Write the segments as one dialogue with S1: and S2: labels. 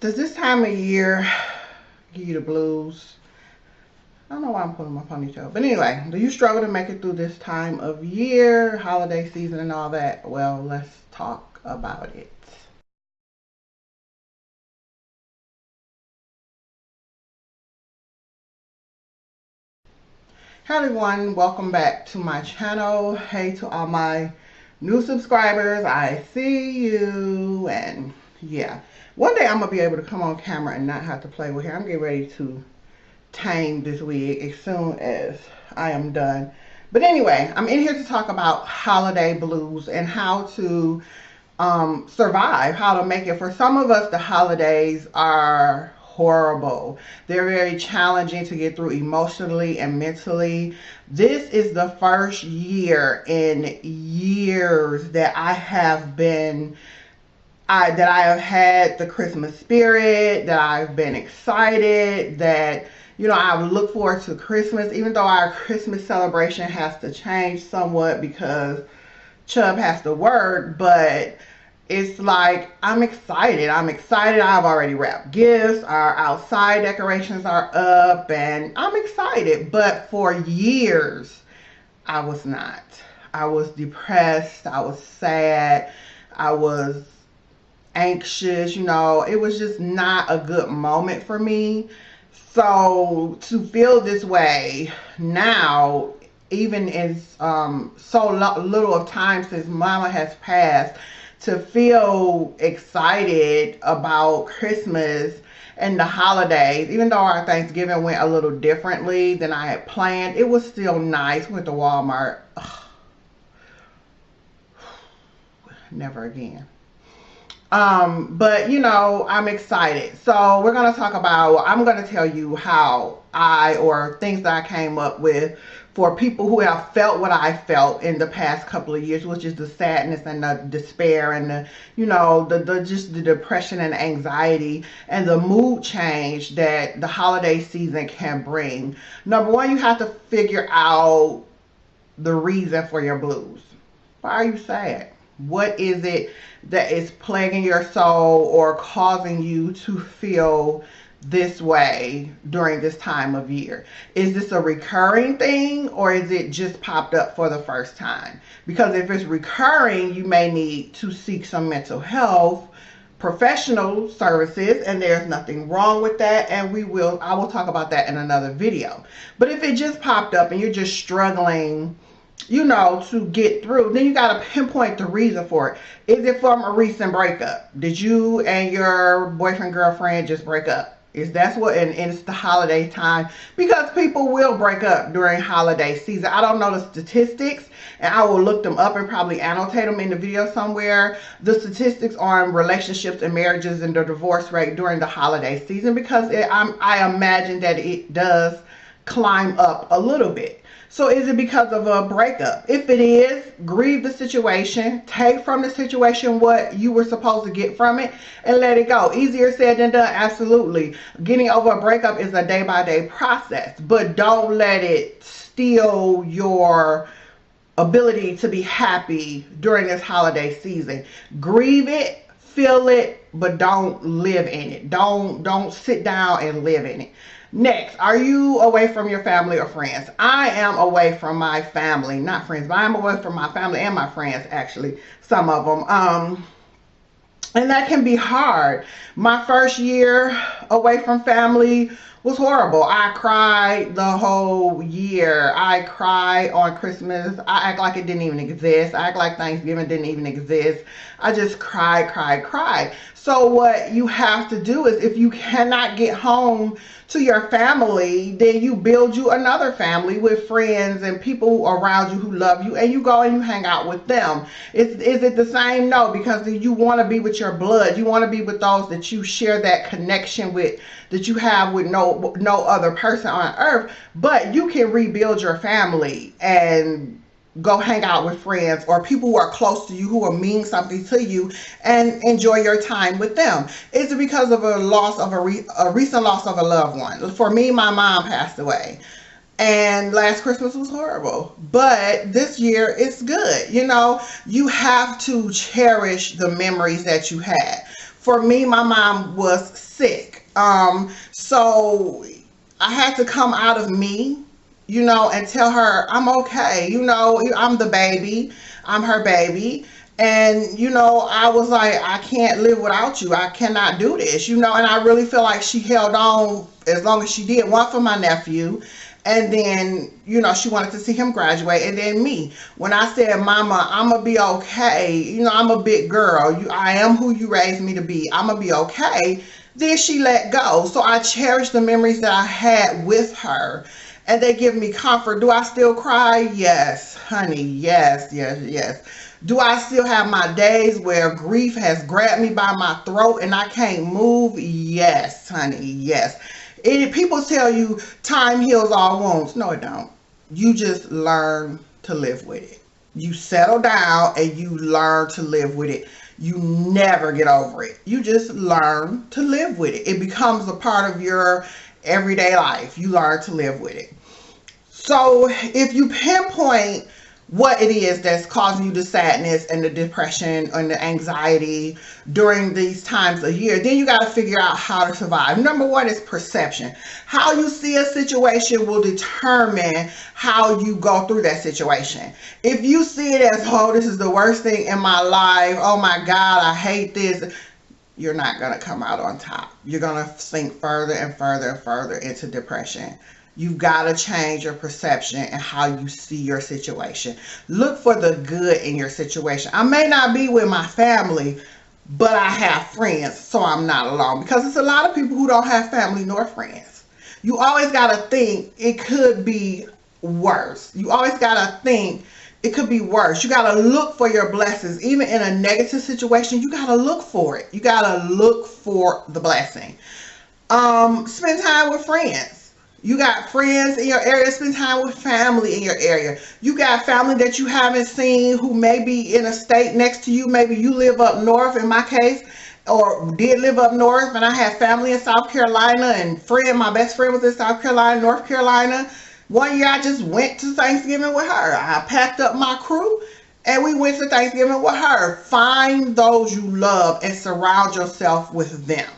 S1: Does this time of year give you the blues? I don't know why I'm pulling my ponytail. But anyway, do you struggle to make it through this time of year, holiday season and all that? Well, let's talk about it. Hello everyone, welcome back to my channel. Hey to all my new subscribers, I see you. And yeah, one day I'm gonna be able to come on camera and not have to play with hair. I'm getting ready to tame this wig as soon as I am done. But anyway, I'm in here to talk about holiday blues and how to survive, how to make it. For some of us, the holidays are horrible. They're very challenging to get through emotionally and mentally. This is the first year in years that I have had the Christmas spirit, that I've been excited, that I would look forward to Christmas, even though our Christmas celebration has to change somewhat because Chubb has to work, but it's like I'm excited. I'm excited. I've already wrapped gifts. Our outside decorations are up and I'm excited. But for years, I was not. I was depressed. I was sad. I was anxious. It was just not a good moment for me. So to feel this way now, even in little of time since Mama has passed, to feel excited about Christmas and the holidays, even though our Thanksgiving went a little differently than I had planned, it was still nice. Went to Walmart. Ugh, never again. But I'm excited. So we're gonna talk about, I'm gonna tell you how or things that I came up with for people who have felt what I felt in the past couple of years, which is the sadness and the despair and the just the depression and anxiety and the mood change that the holiday season can bring. Number one, you have to figure out the reason for your blues. Why are you sad? What is it that is plaguing your soul or causing you to feel this way during this time of year? Is this a recurring thing or is it just popped up for the first time? Because if it's recurring, you may need to seek some mental health professional services, and there's nothing wrong with that, and I will talk about that in another video. But if it just popped up and you're just struggling to get through, then you got to pinpoint the reason for it. Is it from a recent breakup? Did you and your boyfriend, girlfriend just break up? Is that's what, and it's the holiday time, because people will break up during holiday season. I don't know the statistics, and I will look them up and probably annotate them in the video somewhere. The statistics on relationships and marriages and the divorce rate during the holiday season, because I imagine that it does climb up a little bit. So is it because of a breakup? If it is, grieve the situation, take from the situation what you were supposed to get from it, and let it go. Easier said than done, absolutely. Getting over a breakup is a day-by-day process, but don't let it steal your ability to be happy during this holiday season. Grieve it, feel it, but don't live in it. Don't sit down and live in it. Next, are you away from your family or friends? I am away from my family, not friends, but I'm away from my family and my friends, actually, some of them. And that can be hard. My first year away from family was horrible. I cried the whole year. I cried on Christmas. I act like it didn't even exist. I act like Thanksgiving didn't even exist. I just cried. So what you have to do is, if you cannot get home to your family, then you build you another family with friends and people around you who love you, and you go and you hang out with them. Is it the same? No, because you want to be with your blood. You want to be with those that you share that connection with, that you have with no other person on earth. But you can rebuild your family and go hang out with friends or people who are close to you, who will mean something to you, and enjoy your time with them. Is it because of a recent loss of a loved one? For me, my mom passed away, and last Christmas was horrible, but this year it's good. You have to cherish the memories that you had. For me, my mom was sick. So I had to come out of me, and tell her I'm okay. I'm the baby. I'm her baby. And, I was like, I can't live without you. I cannot do this, and I really feel like she held on as long as she did. One for my nephew. And then, she wanted to see him graduate. And then me, when I said, Mama, I'm going to be okay. I'm a big girl. I am who you raised me to be. I'm going to be okay. Then she let go. So I cherish the memories that I had with her. And they give me comfort. Do I still cry? Yes, honey. Yes, yes, yes. Do I still have my days where grief has grabbed me by my throat and I can't move? Yes, honey. Yes. People tell you time heals all wounds. No, it don't. You just learn to live with it. You settle down and you learn to live with it. You never get over it. You just learn to live with it. It becomes a part of your everyday life. You learn to live with it. So if you pinpoint what it is that's causing you the sadness and the depression and the anxiety during these times of year, then you got to figure out how to survive. Number one is perception. How you see a situation will determine how you go through that situation. If you see it as, oh, this is the worst thing in my life, oh my God, I hate this, you're not going to come out on top. You're going to sink further and further and further into depression. You've got to change your perception and how you see your situation. Look for the good in your situation. I may not be with my family, but I have friends, so I'm not alone. Because it's a lot of people who don't have family nor friends. You always got to think it could be worse. You always got to think it could be worse. You got to look for your blessings. Even in a negative situation, you got to look for it. You got to look for the blessing. Spend time with friends. You got friends in your area, spend time with family in your area. You got family that you haven't seen who may be in a state next to you. Maybe you live up north, in my case, or did live up north, and I had family in South Carolina, and my best friend was in South Carolina, North Carolina. One year I just went to Thanksgiving with her. I packed up my crew and we went to Thanksgiving with her. Find those you love and surround yourself with them.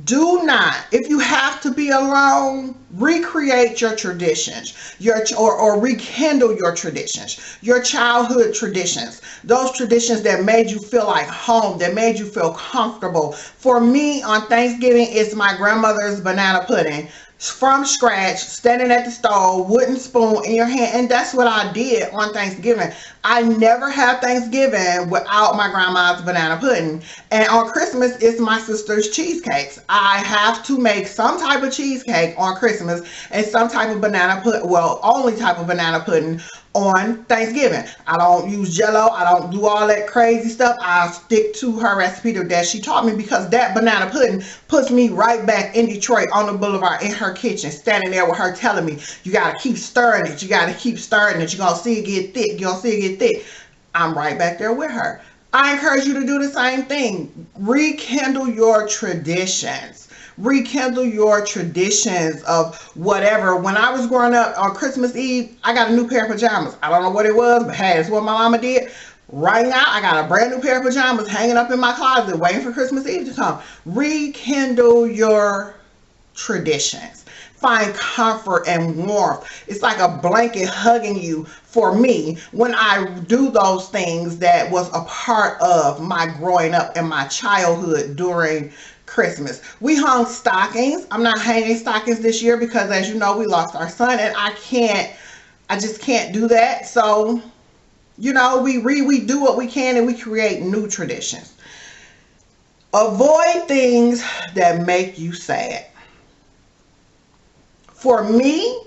S1: Do not, if you have to be alone, recreate your traditions, or rekindle your traditions, your childhood traditions, those traditions that made you feel like home, that made you feel comfortable. For me, on Thanksgiving, it's my grandmother's banana pudding. From scratch, standing at the stove, wooden spoon in your hand, and that's what I did on Thanksgiving. I never have Thanksgiving without my grandma's banana pudding. And on Christmas, it's my sister's cheesecakes. I have to make some type of cheesecake on Christmas and some type of banana pudding, well, only type of banana pudding on Thanksgiving. I don't use Jell-O. I don't do all that crazy stuff. I stick to her recipe that she taught me, because that banana pudding puts me right back in Detroit on the boulevard in her kitchen, standing there with her telling me, you got to keep stirring it. You got to keep stirring it. You're going to see it get thick. You're going to see it get thick. I'm right back there with her. I encourage you to do the same thing. Rekindle your traditions. Rekindle your traditions of whatever. When I was growing up on Christmas Eve, I got a new pair of pajamas. I don't know what it was, but hey, it's what my mama did. Right now, I got a brand new pair of pajamas hanging up in my closet waiting for Christmas Eve to come. Rekindle your traditions. Find comfort and warmth. It's like a blanket hugging you for me when I do those things that was a part of my growing up and my childhood during Christmas. We hung stockings. I'm not hanging stockings this year because, as you know, we lost our son, and I just can't do that. So, we do what we can, and we create new traditions. Avoid things that make you sad. For me,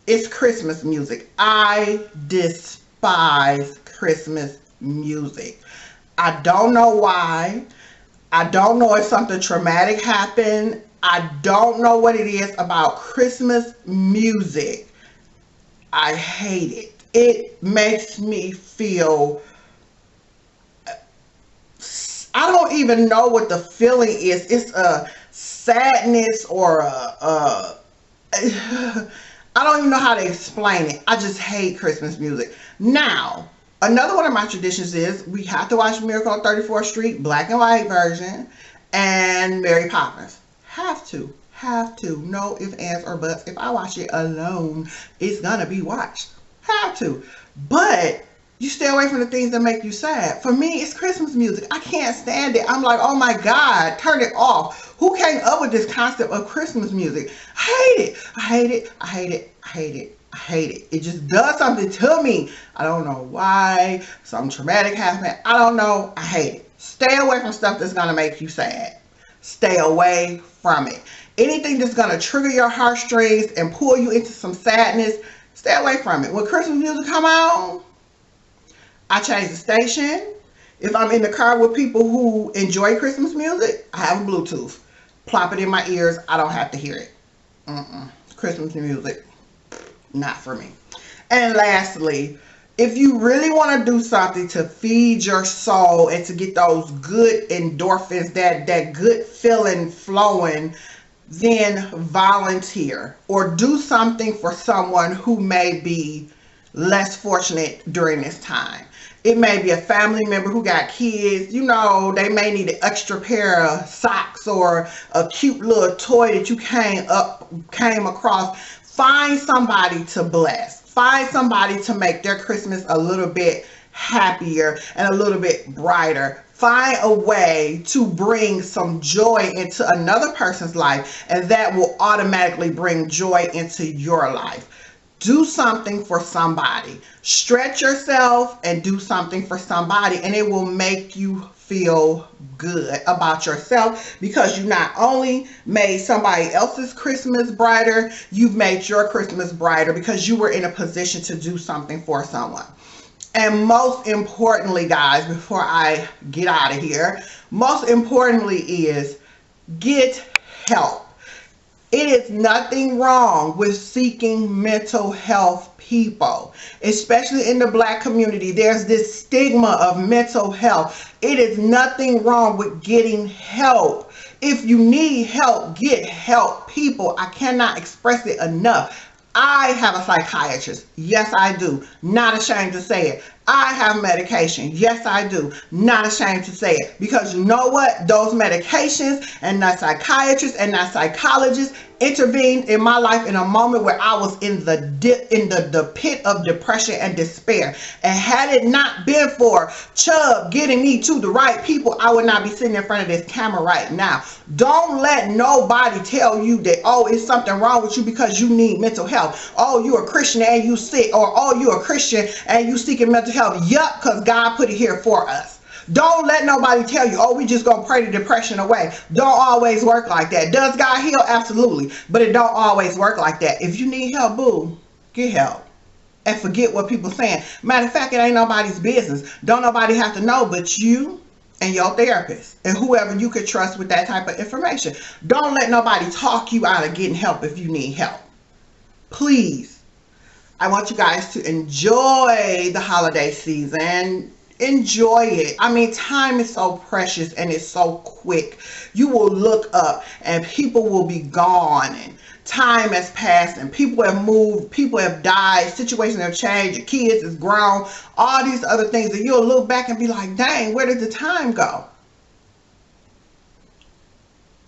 S1: it's Christmas music. I despise Christmas music. I don't know why. I don't know if something traumatic happened. I don't know what it is about Christmas music. I hate it. It makes me feel, I don't even know what the feeling is. It's a sadness or I don't even know how to explain it. I just hate Christmas music. Now, Another one of my traditions is we have to watch Miracle on 34th Street, black and white version, and Mary Poppins. Have to. Have to. No ifs, ands, or buts. If I watch it alone, it's gonna be watched. Have to. But you stay away from the things that make you sad. For me, it's Christmas music. I can't stand it. I'm like, oh my God, turn it off. Who came up with this concept of Christmas music? I hate it. I hate it. I hate it. I hate it. I hate it. It just does something to me. I don't know why. Something traumatic happened. I don't know. I hate it. Stay away from stuff that's going to make you sad. Stay away from it. Anything that's going to trigger your heartstrings and pull you into some sadness, stay away from it. When Christmas music come on, I change the station. If I'm in the car with people who enjoy Christmas music, I have a Bluetooth. Plop it in my ears. I don't have to hear it. Christmas music, not for me. And lastly, if you really want to do something to feed your soul and to get those good endorphins, that good feeling flowing, then volunteer or do something for someone who may be less fortunate during this time. It may be a family member who got kids. You know, they may need an extra pair of socks or a cute little toy that you came across. Find somebody to bless. Find somebody to make their Christmas a little bit happier and a little bit brighter. Find a way to bring some joy into another person's life, and that will automatically bring joy into your life. Do something for somebody. Stretch yourself and do something for somebody, and it will make you feel good about yourself, because you not only made somebody else's Christmas brighter, you've made your Christmas brighter because you were in a position to do something for someone. And most importantly, guys, before I get out of here, most importantly is get help. It is nothing wrong with seeking mental health people, especially in the Black community. There's this stigma of mental health. It is nothing wrong with getting help. If you need help, get help, people. I cannot express it enough. I have a psychiatrist. Yes, I do. Not ashamed to say it. I have medication. Yes, I do. Not ashamed to say it. Because you know what? Those medications and that psychiatrist and that psychologist intervened in my life in a moment where I was in the pit of depression and despair. And had it not been for Chubb getting me to the right people, I would not be sitting in front of this camera right now. Don't let nobody tell you that, oh, it's something wrong with you because you need mental health. Oh, you're a Christian and you sick. Or, oh, you're a Christian and you seeking mental health. Yup, because God put it here for us. Don't let nobody tell you, oh, we just gonna pray the depression away. Don't always work like that. Does God heal? Absolutely. But it don't always work like that. If you need help, boo, get help. And forget what people saying. Matter of fact, it ain't nobody's business. Don't nobody have to know but you and your therapist and whoever you could trust with that type of information. Don't let nobody talk you out of getting help if you need help. Please. I want you guys to enjoy the holiday season. Enjoy it. I mean, time is so precious and it's so quick. You will look up and people will be gone and time has passed and people have moved, people have died, situations have changed, your kids is grown, all these other things, and you'll look back and be like, dang, where did the time go?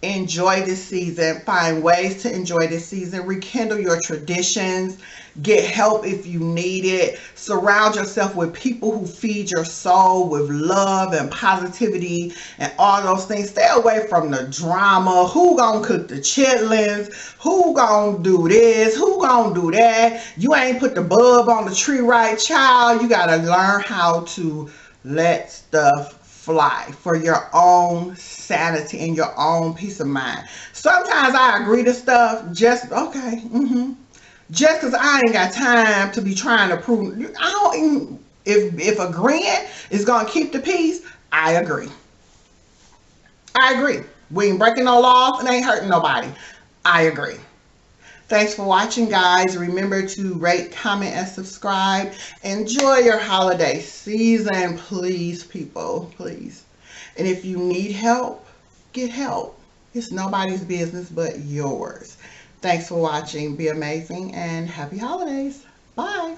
S1: Enjoy this season. Find ways to enjoy this season. Rekindle your traditions. Get help if you need it. Surround yourself with people who feed your soul with love and positivity and all those things. Stay away from the drama. Who gonna cook the chitlins? Who gonna do this? Who gonna do that? You ain't put the bulb on the tree right, child. You gotta learn how to let stuff fly for your own sanity and your own peace of mind. Sometimes I agree to stuff just okay, just because I ain't got time to be trying to prove. I don't even, if agreeing is gonna keep the peace, I agree. I agree. We ain't breaking no laws and ain't hurting nobody. I agree. Thanks for watching, guys. Remember to rate, comment, and subscribe. Enjoy your holiday season, please, people, please. And if you need help, get help. It's nobody's business but yours. Thanks for watching. Be amazing and happy holidays. Bye.